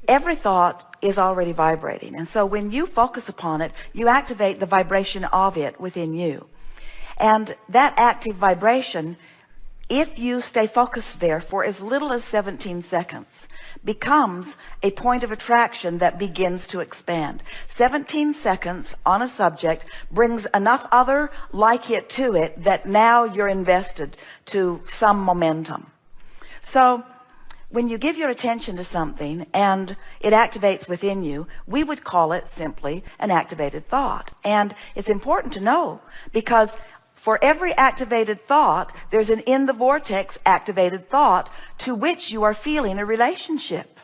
Every thought is already vibrating, and so when you focus upon it, you activate the vibration of it within you. And that active vibration, if you stay focused there for as little as 17 seconds, becomes a point of attraction that begins to expand. 17 seconds on a subject brings enough other like it to it that now you're invested to some momentum. So when you give your attention to something and it activates within you, we would call it simply an activated thought. And it's important to know, because for every activated thought, there's an in the vortex activated thought to which you are feeling a relationship.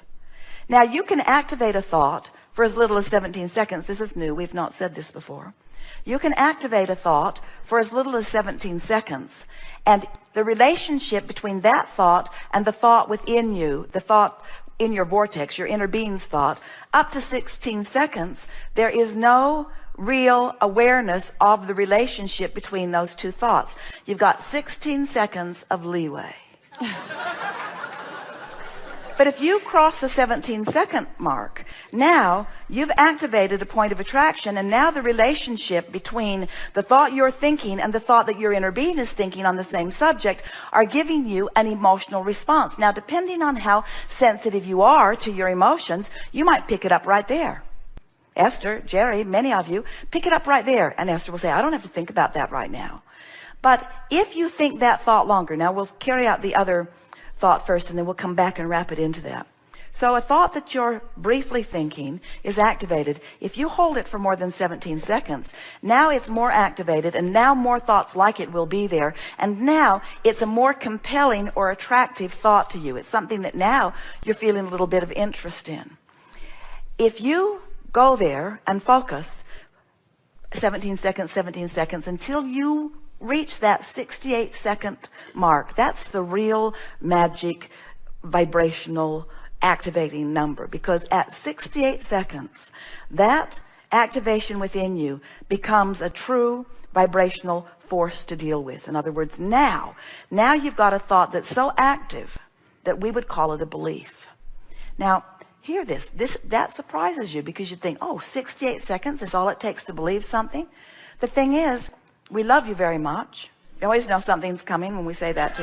Now, you can activate a thought for as little as 17 seconds. This is new. We've not said this before. You can activate a thought for as little as 17 seconds. And the relationship between that thought and the thought within you, the thought in your vortex, your inner being's thought, up to 16 seconds, there is no real awareness of the relationship between those two thoughts. You've got 16 seconds of leeway. But if you cross the 17-second mark, now you've activated a point of attraction, and now the relationship between the thought you're thinking and the thought that your inner being is thinking on the same subject are giving you an emotional response. Now, depending on how sensitive you are to your emotions, you might pick it up right there. Esther, Jerry, many of you, pick it up right there. And Esther will say, I don't have to think about that right now. But if you think that thought longer, now we'll carry out the other thought first, and then we'll come back and wrap it into that. So a thought that you're briefly thinking is activated. If you hold it for more than 17 seconds, now it's more activated, and now more thoughts like it will be there. And now it's a more compelling or attractive thought to you. It's something that now you're feeling a little bit of interest in. If you go there and focus 17 seconds until you reach that 68-second mark, that's the real magic vibrational activating number, because at 68 seconds, that activation within you becomes a true vibrational force to deal with. In other words, now you've got a thought that's so active that we would call it a belief. Now, hear this. That surprises you, because you think, oh, 68 seconds is all it takes to believe something. The thing is, we love you very much. You always know something's coming when we say that to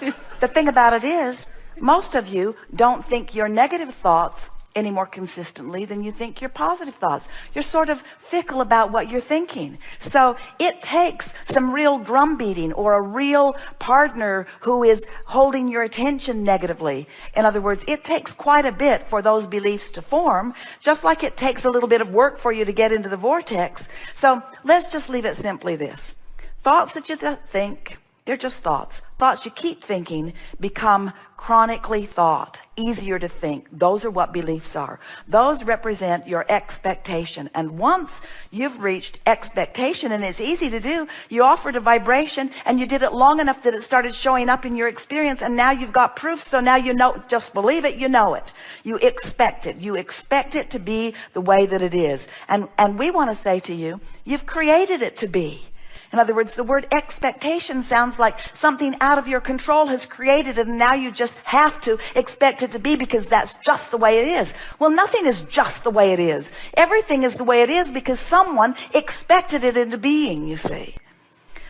you. The thing about it is, most of you don't think your negative thoughts any more consistently than you think your positive thoughts. You're sort of fickle about what you're thinking. So it takes some real drum beating or a real partner who is holding your attention negatively. In other words, it takes quite a bit for those beliefs to form, just like it takes a little bit of work for you to get into the vortex. So let's just leave it simply this. Thoughts that you think, they're just thoughts. Thoughts you keep thinking become chronically thought, easier to think. Those are what beliefs are. Those represent your expectation. And once you've reached expectation, and it's easy to do, you offered a vibration and you did it long enough that it started showing up in your experience, and now you've got proof. So now you know, just believe it, you know it. You expect it. You expect it to be the way that it is. And we want to say to you, you've created it to be. In other words, the word expectation sounds like something out of your control has created it, and now you just have to expect it to be because that's just the way it is. Well, nothing is just the way it is. Everything is the way it is because someone expected it into being, you see.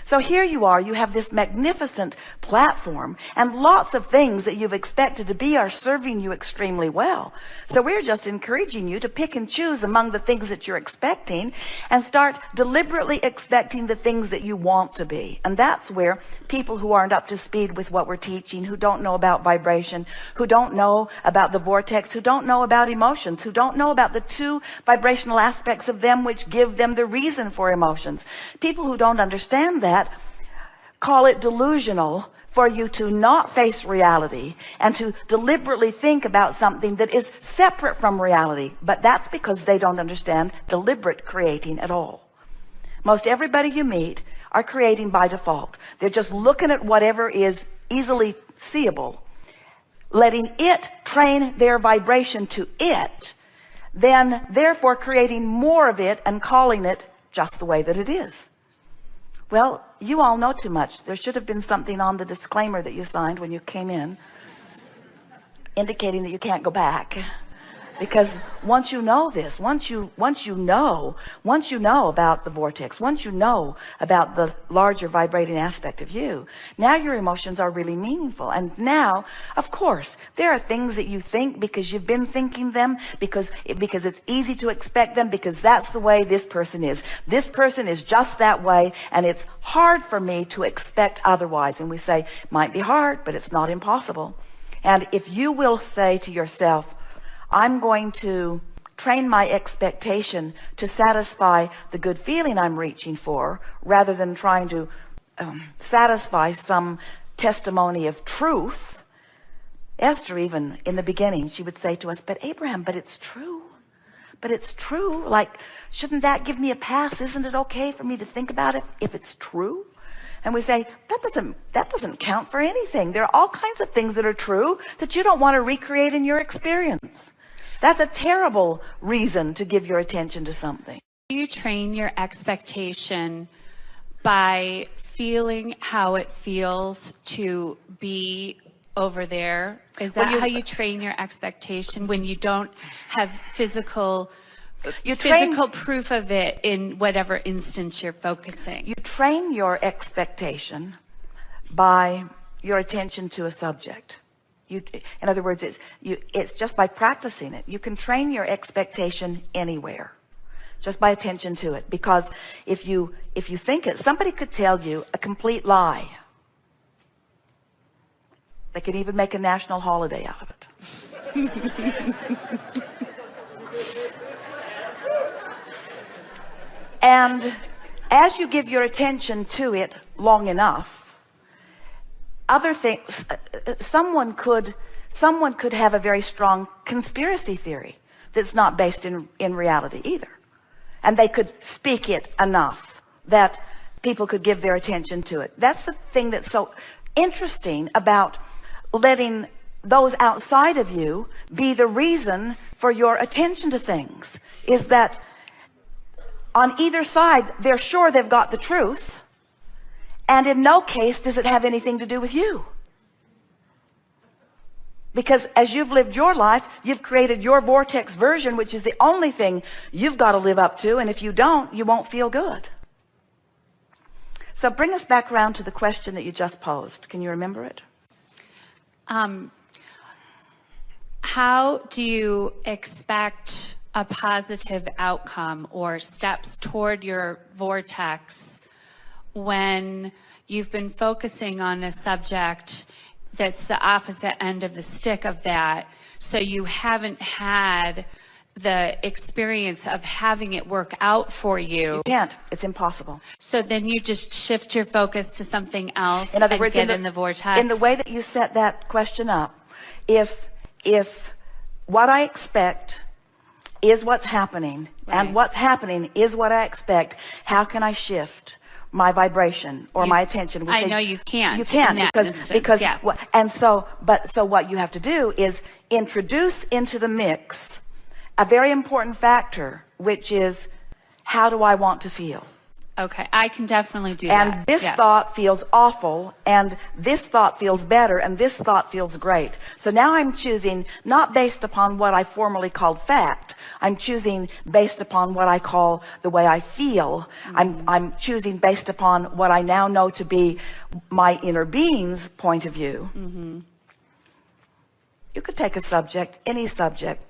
So here you are, you have this magnificent platform, and lots of things that you've expected to be are serving you extremely well. So we're just encouraging you to pick and choose among the things that you're expecting and start deliberately expecting the things that you want to be. And that's where people who aren't up to speed with what we're teaching, who don't know about vibration, who don't know about the vortex, who don't know about emotions, who don't know about the two vibrational aspects of them which give them the reason for emotions. People who don't understand that call it delusional for you to not face reality and to deliberately think about something that is separate from reality. But that's because they don't understand deliberate creating at all. Most everybody you meet are creating by default. They're just looking at whatever is easily seeable, letting it train their vibration to it, then therefore creating more of it and calling it just the way that it is. Well, you all know too much. There should have been something on the disclaimer that you signed when you came in. indicating that you can't go back. Because once you know this, once you know about the vortex, once you know about the larger vibrating aspect of you, now your emotions are really meaningful. And now, of course, there are things that you think because you've been thinking them, because it's easy to expect them, because that's the way this person is. This person is just that way, and it's hard for me to expect otherwise. And we say, might be hard, but it's not impossible. And if you will say to yourself, I'm going to train my expectation to satisfy the good feeling I'm reaching for, rather than trying to satisfy some testimony of truth. Esther, even in the beginning, she would say to us, but Abraham, but it's true. But it's true. Like, shouldn't that give me a pass? Isn't it okay for me to think about it if it's true? And we say, that doesn't count for anything. There are all kinds of things that are true that you don't want to recreate in your experience. That's a terrible reason to give your attention to something. You train your expectation by feeling how it feels to be over there. Is that how you train your expectation when you don't have physical proof of it in whatever instance you're focusing? You train your expectation by your attention to a subject. In other words, it's just by practicing it. You can train your expectation anywhere, just by attention to it. Because if you think it, somebody could tell you a complete lie. They could even make a national holiday out of it. And as you give your attention to it long enough, other things, someone could have a very strong conspiracy theory that's not based in reality either. And they could speak it enough that people could give their attention to it. That's the thing that's so interesting about letting those outside of you be the reason for your attention to things, is that on either side, they're sure they've got the truth. And in no case does it have anything to do with you. Because as you've lived your life, you've created your vortex version, which is the only thing you've got to live up to. And if you don't, you won't feel good. So bring us back around to the question that you just posed. Can you remember it? How do you expect a positive outcome or steps toward your vortex when you've been focusing on a subject that's the opposite end of the stick of that, so you haven't had the experience of having it work out for you? You can't. It's impossible. So then you just shift your focus to something else in other words, get in the vortex? In the way that you set that question up, if what I expect is what's happening, right, and what's happening is what I expect, how can I shift my vibration or my attention? I know you can't. You can't, because yeah. And so what you have to do is introduce into the mix a very important factor, which is, how do I want to feel? Okay, I can definitely do that. And this thought feels awful, and this thought feels better, and this thought feels great. So now I'm choosing not based upon what I formerly called fact. I'm choosing based upon what I call the way I feel. Mm-hmm. I'm choosing based upon what I now know to be my inner being's point of view. Mm-hmm. You could take a subject, any subject,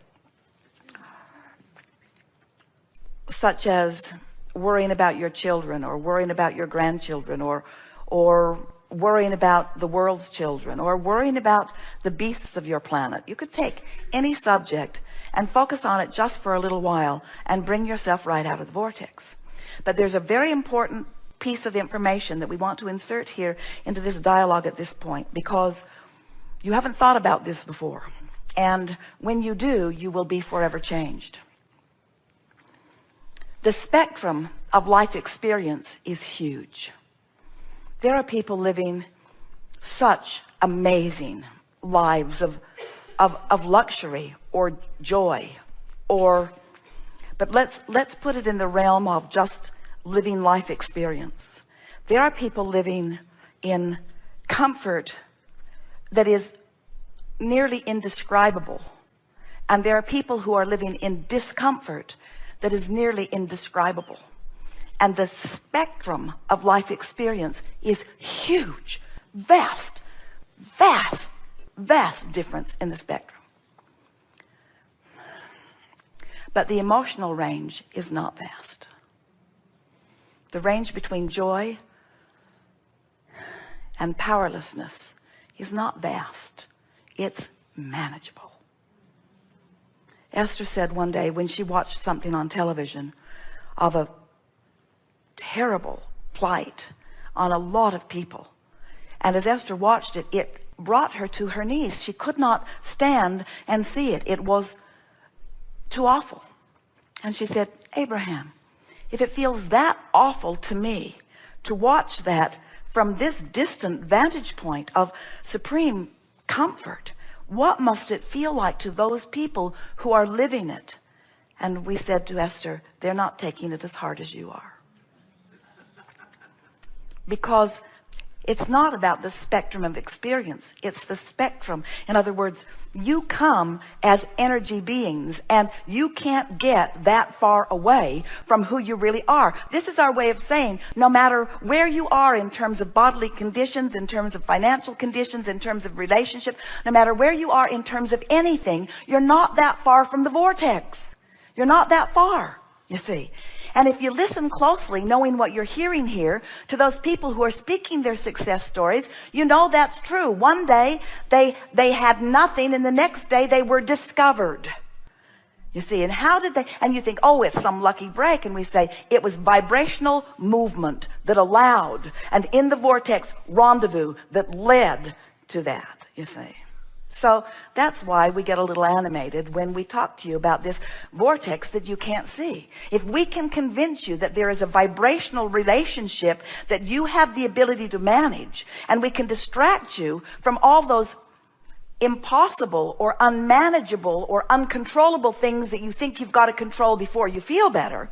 such as worrying about your children, or worrying about your grandchildren, or worrying about the world's children, or worrying about the beasts of your planet. You could take any subject and focus on it just for a little while and bring yourself right out of the vortex. But there's a very important piece of information that we want to insert here into this dialogue at this point, because you haven't thought about this before. And when you do, you will be forever changed. The spectrum of life experience is huge. There are people living such amazing lives of luxury or joy, but let's put it in the realm of just living life experience. There are people living in comfort that is nearly indescribable. And there are people who are living in discomfort that is nearly indescribable. And the spectrum of life experience is huge, vast, vast, vast difference in the spectrum. But the emotional range is not vast. The range between joy and powerlessness is not vast. It's manageable. Esther said one day when she watched something on television of a terrible plight on a lot of people, and as Esther watched it, it brought her to her knees. She could not stand and see it. It was too awful. And she said, Abraham, if it feels that awful to me to watch that from this distant vantage point of supreme comfort, what must it feel like to those people who are living it? And we said to Esther, they're not taking it as hard as you are. Because it's not about the spectrum of experience. It's the spectrum. In other words, you come as energy beings, and you can't get that far away from who you really are. This is our way of saying, no matter where you are in terms of bodily conditions, in terms of financial conditions, in terms of relationship, no matter where you are in terms of anything, you're not that far from the vortex. You're not that far, you see. And if you listen closely, knowing what you're hearing here, to those people who are speaking their success stories, you know that's true. One day they had nothing, and the next day they were discovered. You see, and how did they, and you think, oh, it's some lucky break. And we say it was vibrational movement that allowed, and in the vortex, rendezvous that led to that, you see. So that's why we get a little animated when we talk to you about this vortex that you can't see. If we can convince you that there is a vibrational relationship that you have the ability to manage, and we can distract you from all those impossible or unmanageable or uncontrollable things that you think you've got to control before you feel better,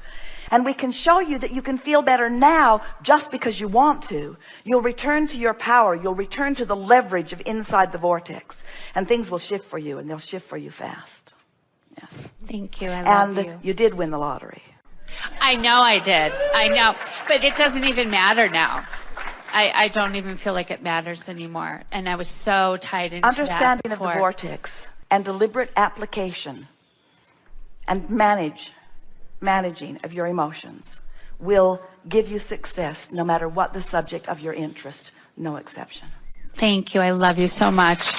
and we can show you that you can feel better now just because you want to, you'll return to your power. You'll return to the leverage of inside the vortex, and things will shift for you, and they'll shift for you fast. Yes. Thank you. I love and you did win the lottery. I know I did. I know. But it doesn't even matter now. I don't even feel like it matters anymore. And I was so tied into understanding that of the vortex and deliberate application and managing of your emotions will give you success no matter what the subject of your interest, no exception. Thank you. I love you so much.